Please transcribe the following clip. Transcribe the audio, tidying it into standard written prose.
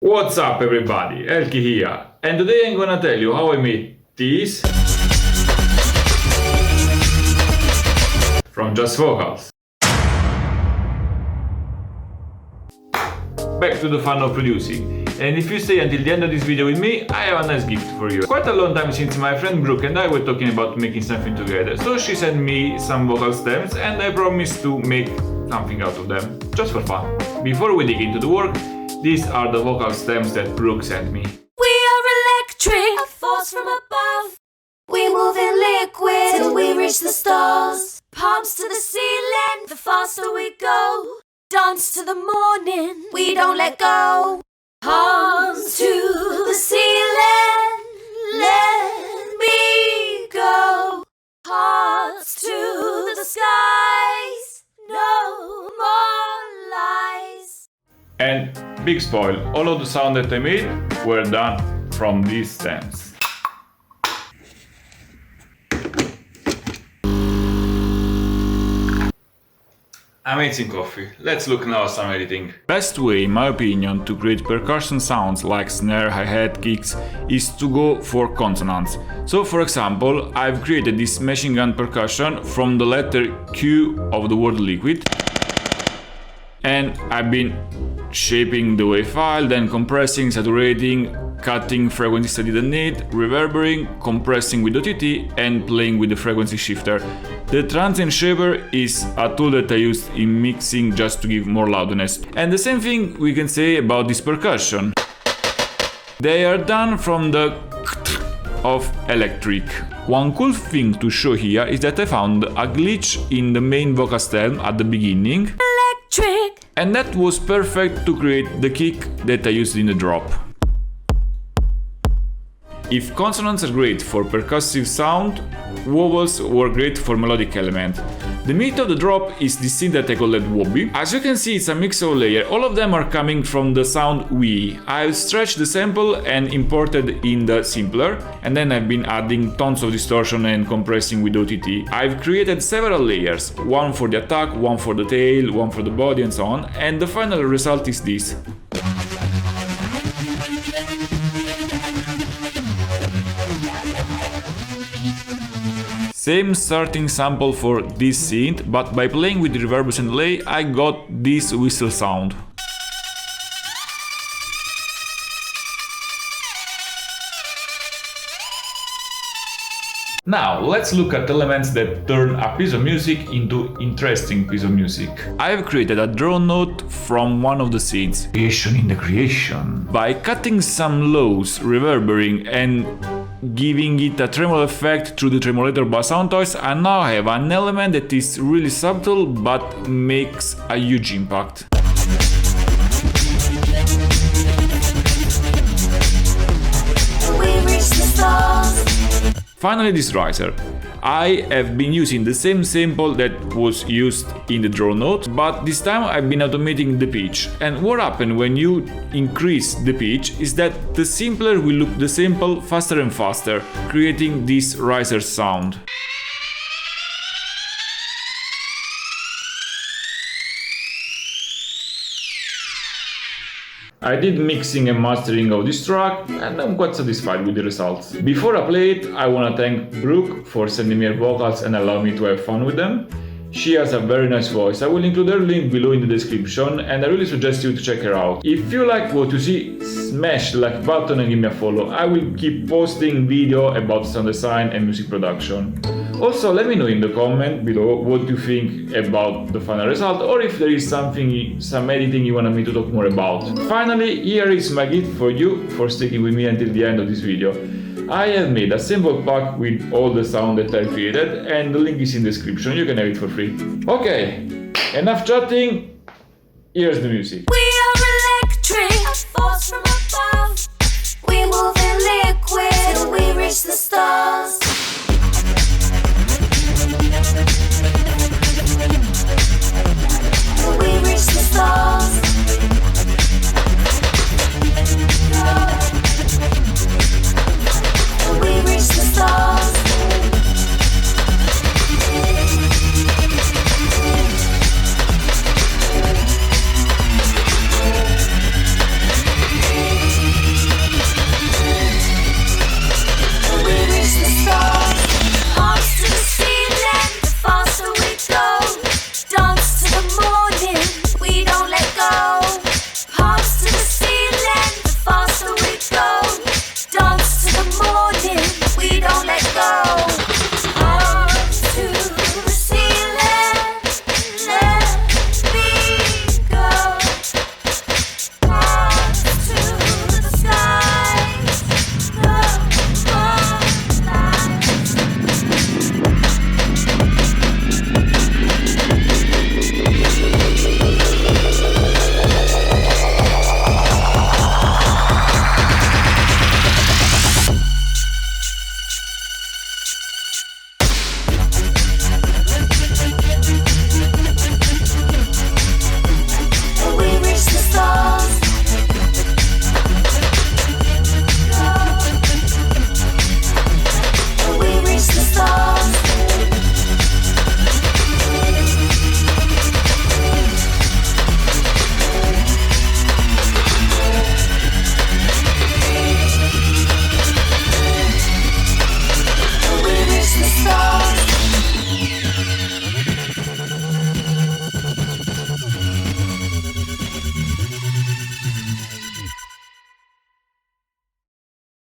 What's up everybody, HellKey here, and today I'm gonna tell you how I made this from just vocals. Back to the fun of producing, and if you stay until the end of this video with me, I have a nice gift for you. Quite a long time since my friend Brooke and I were talking about making something together, so she sent me some vocal stems and I promised to make something out of them, just for fun. Before we dig into the work, these are the vocal stems that Brooke sent me. We are electric, a force from above. We move in liquid till we reach the stars. Palms to the ceiling, the faster we go. Dance to the morning, we don't let go. Palms to the ceiling, let me go. Hearts to the skies, no more lies. And big spoil, all of the sound that I made were done from these stems. Amazing coffee. Let's look now at some editing. Best way, in my opinion, to create percussion sounds like snare, hi-hat, kicks is to go for consonants. So for example, I've created this machine gun percussion from the letter Q of the word liquid, and I've been shaping the wave file, then compressing, saturating, cutting frequencies I didn't need, reverberating, compressing with OTT, and playing with the frequency shifter. The transient shaper is a tool that I used in mixing just to give more loudness. And the same thing we can say about this percussion. They are done from the of electric. One cool thing to show here is that I found a glitch in the main vocal stem at the beginning. Electric. And that was perfect to create the kick that I used in the drop. If consonants are great for percussive sound, vowels were great for melodic element. The meat of the drop is this thing that I call it wobby. As you can see, it's a mix of layers. All of them are coming from the sound we. I've stretched the sample and imported in the simpler, and then I've been adding tons of distortion and compressing with OTT. I've created several layers, one for the attack, one for the tail, one for the body, and so on, and the final result is this. Same starting sample for this synth, but by playing with the reverbs and delay, I got this whistle sound. Now, let's look at elements that turn a piece of music into interesting piece of music. I've created a drone note from one of the synths. Creation in the creation. By cutting some lows, reverberating, and giving it a tremolo effect through the tremolator bass sound toys, and now I have an element that is really subtle but makes a huge impact. Finally, this riser. I have been using the same sample that was used in the draw note, but this time I've been automating the pitch. And what happens when you increase the pitch is that the simpler will loop the sample faster and faster, creating this riser sound. I did mixing and mastering of this track, and I'm quite satisfied with the results. Before I play it, I wanna thank Brooke for sending me her vocals and allowing me to have fun with them. She has a very nice voice. I will include her link below in the description, and I really suggest you to check her out. If you like what you see, smash the like button and give me a follow. I will keep posting video about sound design and music production. Also, let me know in the comment below what you think about the final result, or if there is some editing you want me to talk more about. Finally, here is my gift for you for sticking with me until the end of this video. I have made a sample pack with all the sound that I created, and the link is in the description, you can have it for free. Okay, enough chatting, here's the music. We are electric.